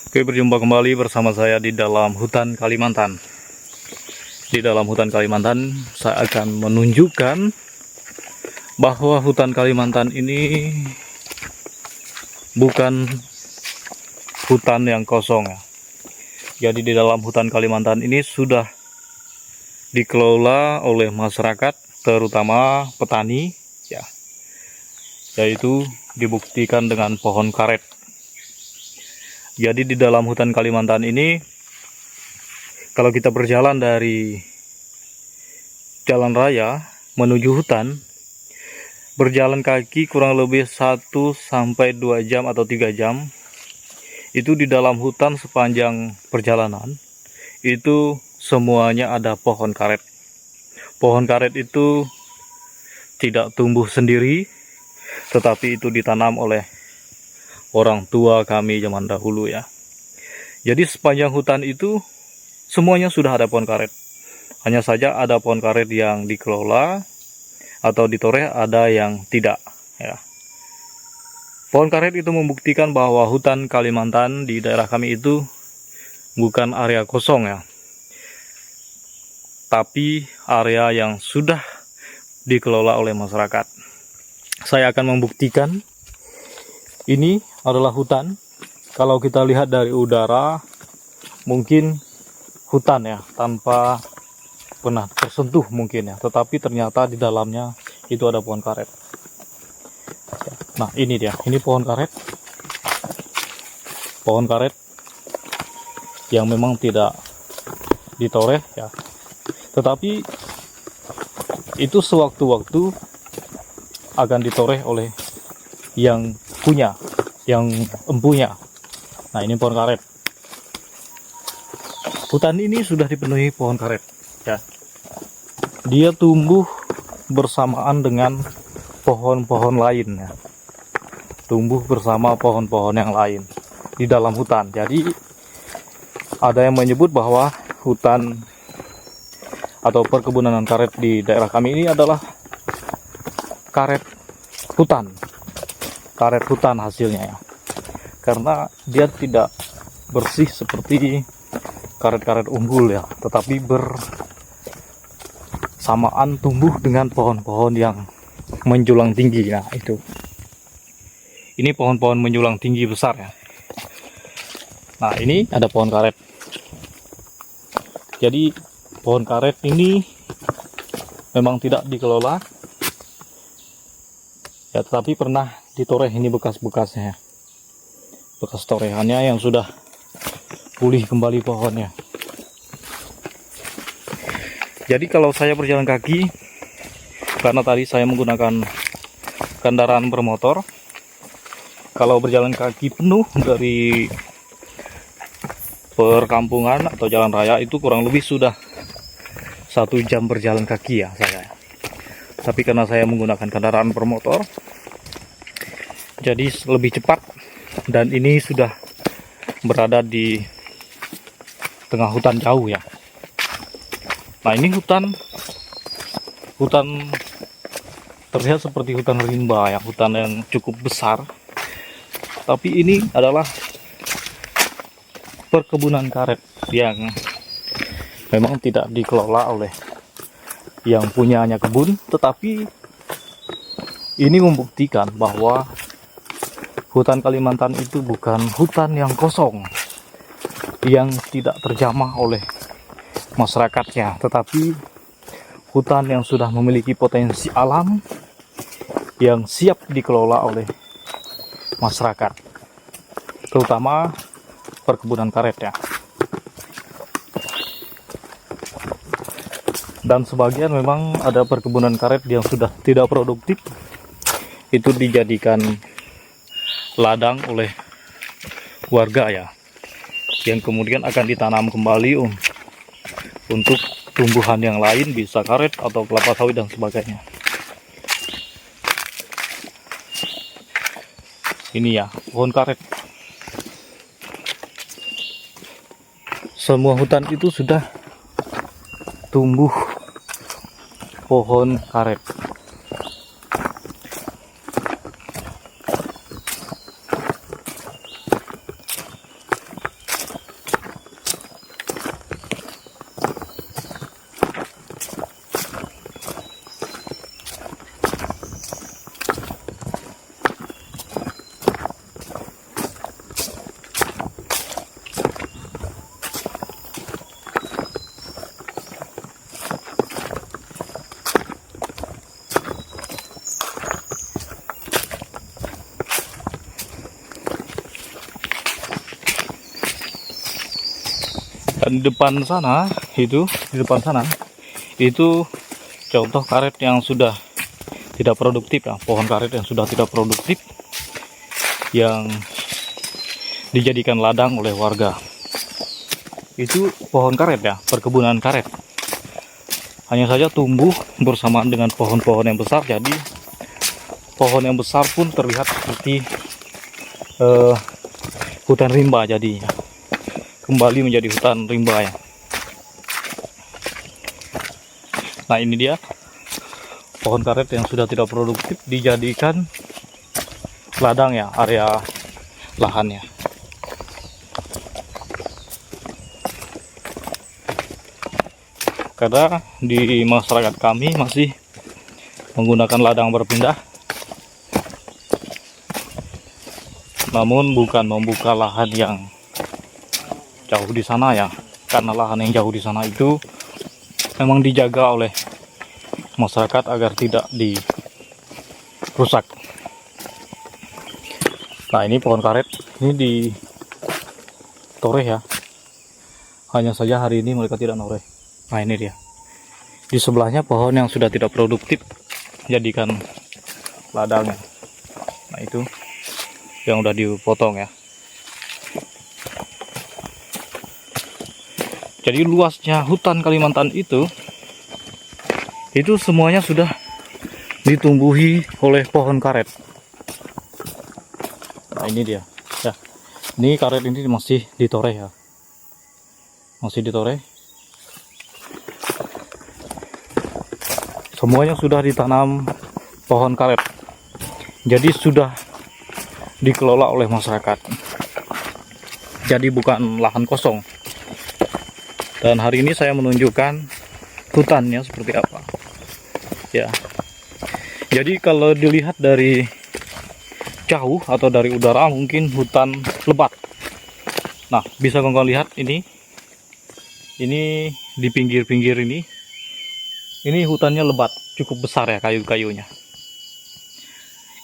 Oke, berjumpa kembali bersama saya di dalam hutan Kalimantan. Di dalam hutan Kalimantan, saya akan menunjukkan bahwa hutan Kalimantan ini bukan hutan yang kosong ya. Jadi di dalam hutan Kalimantan ini sudah dikelola oleh masyarakat, terutama petani ya. Yaitu dibuktikan dengan pohon karet. Jadi di dalam hutan Kalimantan ini, kalau kita berjalan dari jalan raya menuju hutan, berjalan kaki kurang lebih 1-2 jam atau 3 jam, itu di dalam hutan sepanjang perjalanan, itu semuanya ada pohon karet. Pohon karet itu tidak tumbuh sendiri, tetapi itu ditanam oleh orang tua kami zaman dahulu ya. Jadi sepanjang hutan itu semuanya sudah ada pohon karet. Hanya saja ada pohon karet yang dikelola atau ditoreh, ada yang tidak ya. Pohon karet itu membuktikan bahwa hutan Kalimantan di daerah kami itu bukan area kosong ya, tapi area yang sudah dikelola oleh masyarakat. Saya akan membuktikan. Ini adalah hutan. Kalau kita lihat dari udara, mungkin hutan ya, tanpa pernah tersentuh mungkin ya. Tetapi ternyata di dalamnya itu ada pohon karet. Nah ini dia, ini pohon karet. Pohon karet yang memang tidak ditoreh ya. Tetapi itu sewaktu-waktu akan ditoreh oleh yang punya, yang empunya. Nah ini pohon karet. Hutan ini sudah dipenuhi pohon karet ya. Dia tumbuh bersamaan dengan pohon-pohon lain ya. Tumbuh bersama pohon-pohon yang lain di dalam hutan. Jadi ada yang menyebut bahwa hutan atau perkebunan karet di daerah kami ini adalah karet hutan. Karet hutan hasilnya ya, karena dia tidak bersih seperti karet-karet unggul ya, tetapi bersamaan tumbuh dengan pohon-pohon yang menjulang tinggi. Nah itu, ini pohon-pohon menjulang tinggi besar ya. Nah ini ada pohon karet. Jadi pohon karet ini memang tidak dikelola ya, tetapi pernah ditoreh. Ini bekas-bekasnya, bekas torehannya yang sudah pulih kembali pohonnya. Jadi kalau saya berjalan kaki, karena tadi saya menggunakan kendaraan bermotor, kalau berjalan kaki penuh dari perkampungan atau jalan raya itu kurang lebih sudah 1 jam berjalan kaki ya saya. Tapi karena saya menggunakan kendaraan bermotor, jadi lebih cepat, dan ini sudah berada di tengah hutan jauh ya. Nah ini hutan terlihat seperti hutan rimba ya, hutan yang cukup besar. Tapi ini adalah perkebunan karet yang memang tidak dikelola oleh yang punyanya kebun, tetapi ini membuktikan bahwa hutan Kalimantan itu bukan hutan yang kosong, yang tidak terjamah oleh masyarakatnya, tetapi hutan yang sudah memiliki potensi alam yang siap dikelola oleh masyarakat, terutama perkebunan karet ya. Dan sebagian memang ada perkebunan karet yang sudah tidak produktif, itu dijadikan ladang oleh warga ya, yang kemudian akan ditanam kembali untuk tumbuhan yang lain, bisa karet atau kelapa sawit dan sebagainya. Ini ya pohon karet. Semua hutan itu sudah tumbuh pohon karet. Dan di depan sana itu contoh karet yang sudah tidak produktif ya, pohon karet yang sudah tidak produktif yang dijadikan ladang oleh warga. Itu pohon karet ya, perkebunan karet. Hanya saja tumbuh bersamaan dengan pohon-pohon yang besar, jadi pohon yang besar pun terlihat seperti hutan rimba jadinya. Kembali menjadi hutan rimba ya. Nah, ini dia pohon karet yang sudah tidak produktif dijadikan ladang ya, area lahannya. Karena di masyarakat kami masih menggunakan ladang berpindah, namun bukan membuka lahan yang jauh di sana ya, karena lahan yang jauh di sana itu memang dijaga oleh masyarakat agar tidak dirusak. Nah, ini pohon karet ini ditoreh ya. Hanya saja hari ini mereka tidak noreh. Nah, ini dia. Di sebelahnya pohon yang sudah tidak produktif jadikan ladangnya. Nah, itu yang udah dipotong ya. Jadi luasnya hutan Kalimantan itu semuanya sudah ditumbuhi oleh pohon karet. Nah, ini dia ya. Ini karet ini masih ditoreh ya, masih ditoreh. Semuanya sudah ditanam pohon karet, jadi sudah dikelola oleh masyarakat, jadi bukan lahan kosong. Dan hari ini saya menunjukkan hutannya seperti apa ya. Jadi kalau dilihat dari jauh atau dari udara mungkin hutan lebat. Nah, bisa kawan-kawan lihat ini di pinggir-pinggir ini hutannya lebat, cukup besar ya kayu-kayunya.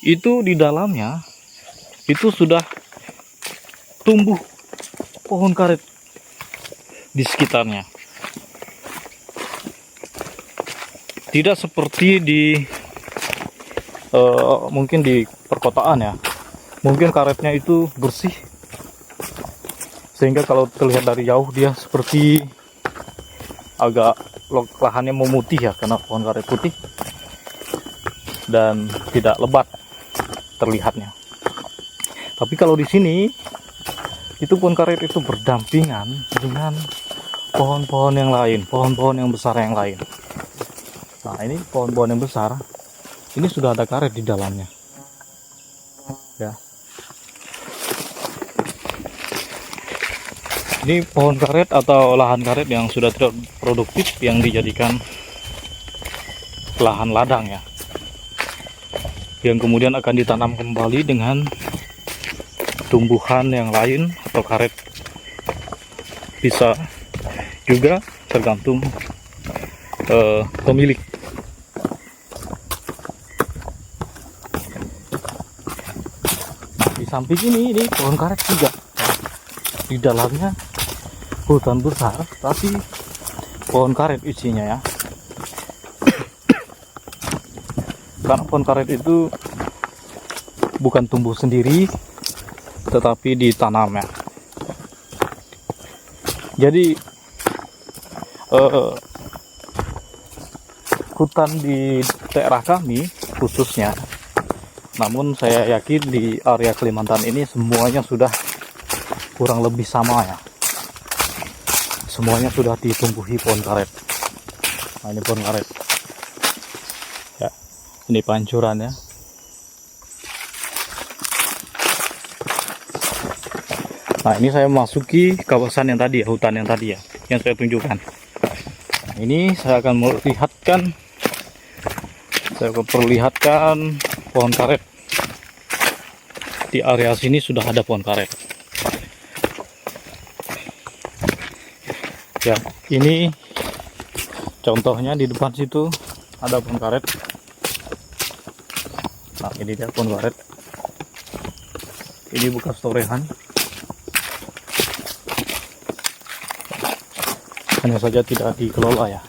Itu di dalamnya itu sudah tumbuh pohon karet di sekitarnya. Tidak seperti mungkin di perkotaan ya. Mungkin karetnya itu bersih, sehingga kalau terlihat dari jauh dia seperti agak lahannya memutih ya, karena pohon karet putih dan tidak lebat terlihatnya. Tapi kalau di sini itu pohon karet itu berdampingan dengan pohon-pohon yang lain, pohon-pohon yang besar yang lain. Nah, ini pohon-pohon yang besar, ini sudah ada karet di dalamnya ya. Ini pohon karet atau lahan karet yang sudah tidak produktif yang dijadikan lahan ladang ya, yang kemudian akan ditanam kembali dengan tumbuhan yang lain atau karet. Bisa juga tergantung pemilik. Di samping ini pohon karet juga, di dalamnya hutan besar tapi pohon karet isinya ya. Karena pohon karet itu bukan tumbuh sendiri tetapi ditanam ya. Jadi hutan di daerah kami khususnya, namun saya yakin di area Kalimantan ini semuanya sudah kurang lebih sama ya. Semuanya sudah ditumbuhi pohon karet. Nah, ini pohon karet ya, ini pancuran ya. Nah, ini saya memasuki kawasan yang tadi ya, hutan yang tadi ya, yang saya tunjukkan. Nah, ini saya akan memperlihatkan pohon karet. Di area sini sudah ada pohon karet. Ya, ini contohnya di depan situ ada pohon karet. Nah, ini dia pohon karet. Ini bekas torehan. hanya saja tidak dikelola ya.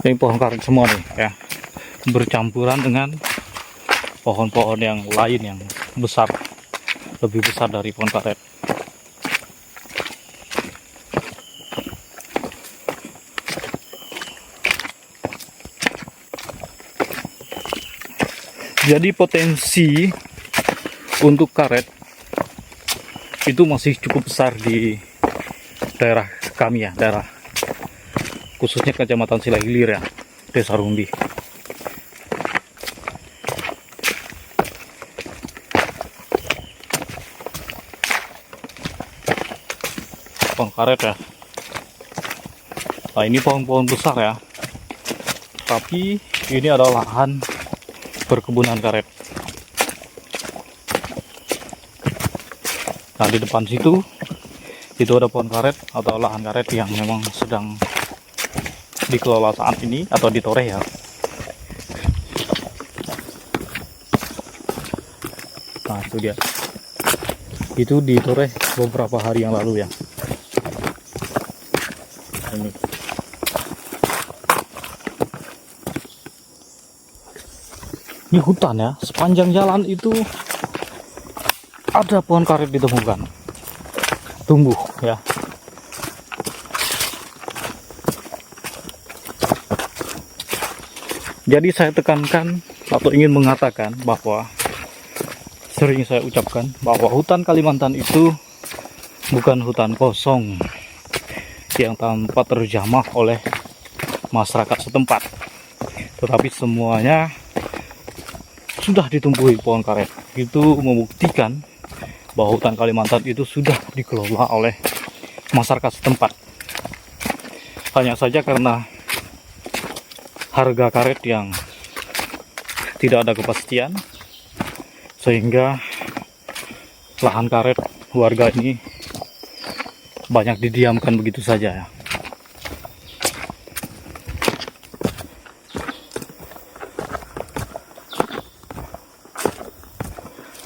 Ini pohon karet semua nih ya, bercampuran dengan pohon-pohon yang lain yang besar, lebih besar dari pohon karet. Jadi potensi untuk karet itu masih cukup besar di daerah kami ya, daerah khususnya Kecamatan Silahilir ya, Desa Rumbi. Pohon karet ya. Nah, ini pohon-pohon besar ya, tapi ini adalah lahan perkebunan karet. Nah, di depan situ itu ada pohon karet atau lahan karet yang memang sedang dikelola saat ini atau ditoreh ya. Nah, itu dia, itu ditoreh beberapa hari yang lalu ya. Ini hutan ya, sepanjang jalan itu ada pohon karet ditemukan, tumbuh ya. Jadi saya tekankan atau ingin mengatakan bahwa, sering saya ucapkan bahwa hutan Kalimantan itu bukan hutan kosong yang tanpa terjamah oleh masyarakat setempat, tetapi semuanya sudah ditumbuhi pohon karet. Itu membuktikan bahwa hutan Kalimantan itu sudah dikelola oleh masyarakat setempat. Hanya saja karena harga karet yang tidak ada kepastian, sehingga lahan karet warga ini banyak didiamkan begitu saja ya.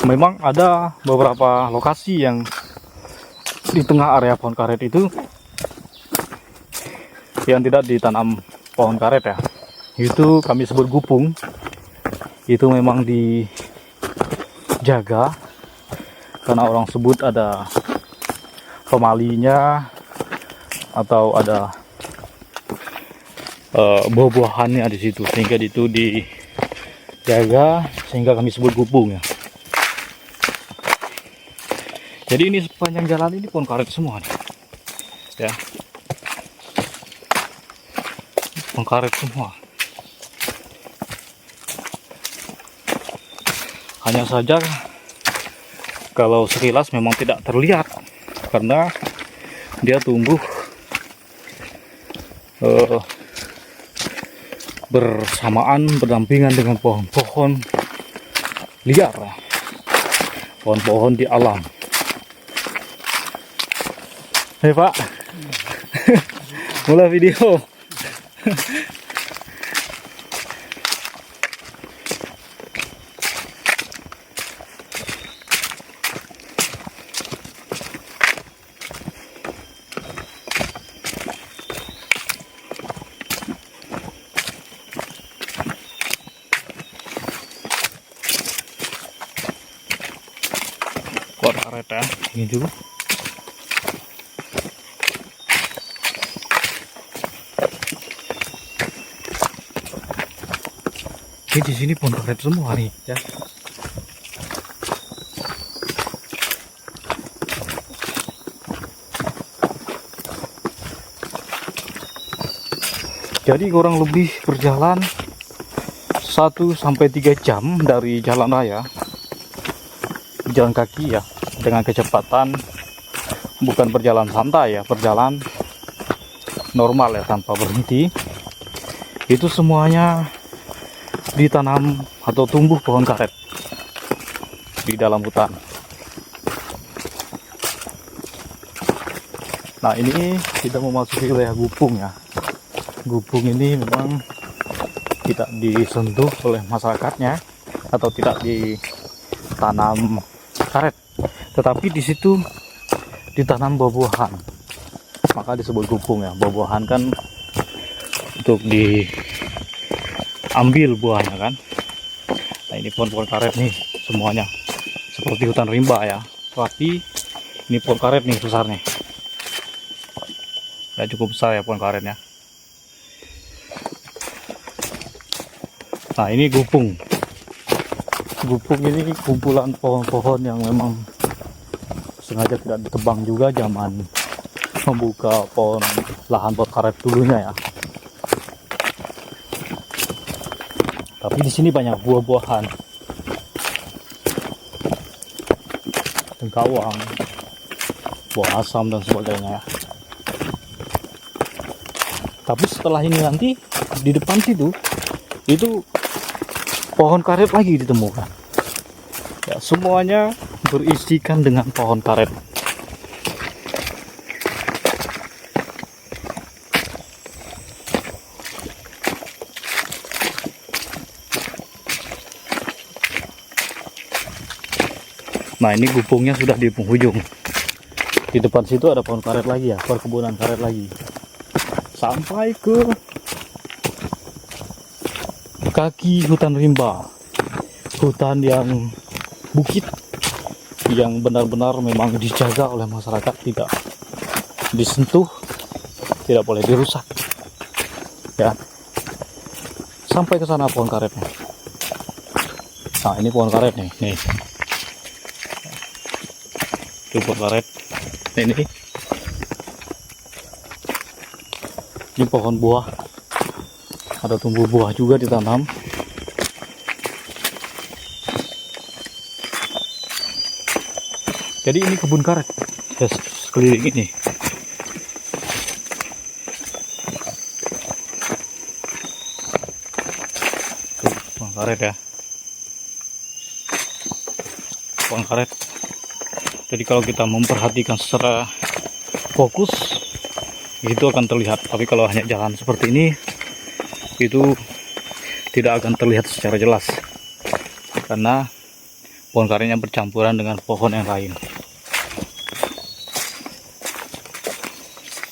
Memang ada beberapa lokasi yang di tengah area pohon karet itu yang tidak ditanam pohon karet ya. Itu kami sebut gupung. Itu memang dijaga karena orang sebut ada pemalinya atau ada buah-buahannya di situ, sehingga itu dijaga, sehingga kami sebut gupung ya. Jadi ini sepanjang jalan ini pohon karet semua nih ya, pohon karet semua. Hanya saja kalau sekilas memang tidak terlihat karena dia tumbuh bersamaan, berdampingan dengan pohon-pohon liar, pohon-pohon di alam. Hei Pak, mulai video. Kok karet ya, ini dulu. Ini di sini pohon karet semua nih ya. Jadi kurang lebih berjalan 1 sampai 3 jam dari jalan raya, jalan kaki ya, dengan kecepatan bukan berjalan santai ya, berjalan normal ya, tanpa berhenti. Itu semuanya ditanam atau tumbuh pohon karet di dalam hutan. Nah, ini kita memasuki wilayah gupung ya. Gupung ini memang tidak disentuh oleh masyarakatnya atau tidak ditanam karet, tetapi di situ ditanam buah-buahan. maka disebut gupung ya. Buah-buahan kan untuk diambil buahnya kan. Nah ini pohon-pohon karet nih semuanya seperti hutan rimba ya, tapi ini pohon karet nih besarnya ya, cukup besar ya pohon karetnya. Nah ini gupung. Gupung ini kumpulan pohon-pohon yang memang sengaja tidak ditebang juga zaman membuka lahan pohon karet dulunya ya. Tapi di sini banyak buah-buahan, tengkawang, buah asam dan sebagainya ya. Tapi setelah ini nanti di depan situ itu pohon karet lagi ditemukan. Ya, semuanya berisikan dengan pohon karet. Nah ini gupungnya sudah di penghujung. Di depan situ ada pohon karet lagi ya, perkebunan karet lagi. Sampai ke kaki hutan rimba, hutan yang bukit yang benar-benar memang dijaga oleh masyarakat, tidak disentuh, tidak boleh dirusak ya. Sampai ke sana pohon karetnya. Nah ini pohon karet nih, itu pohon karet ini pohon buah, ada tumbuh buah juga ditanam. Jadi ini kebun karet ya, sekeliling ini. Tuh, pohon karet ya, pohon karet. Jadi kalau kita memperhatikan secara fokus itu akan terlihat, tapi kalau hanya jalan seperti ini itu tidak akan terlihat secara jelas karena pohon karetnya bercampuran dengan pohon yang lain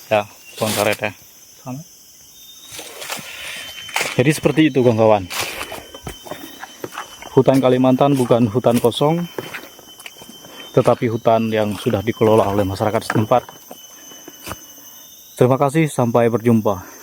ya, pohon karet ya. Jadi seperti itu kawan-kawan, hutan Kalimantan bukan hutan kosong, tetapi hutan yang sudah dikelola oleh masyarakat setempat. Terima kasih, sampai berjumpa.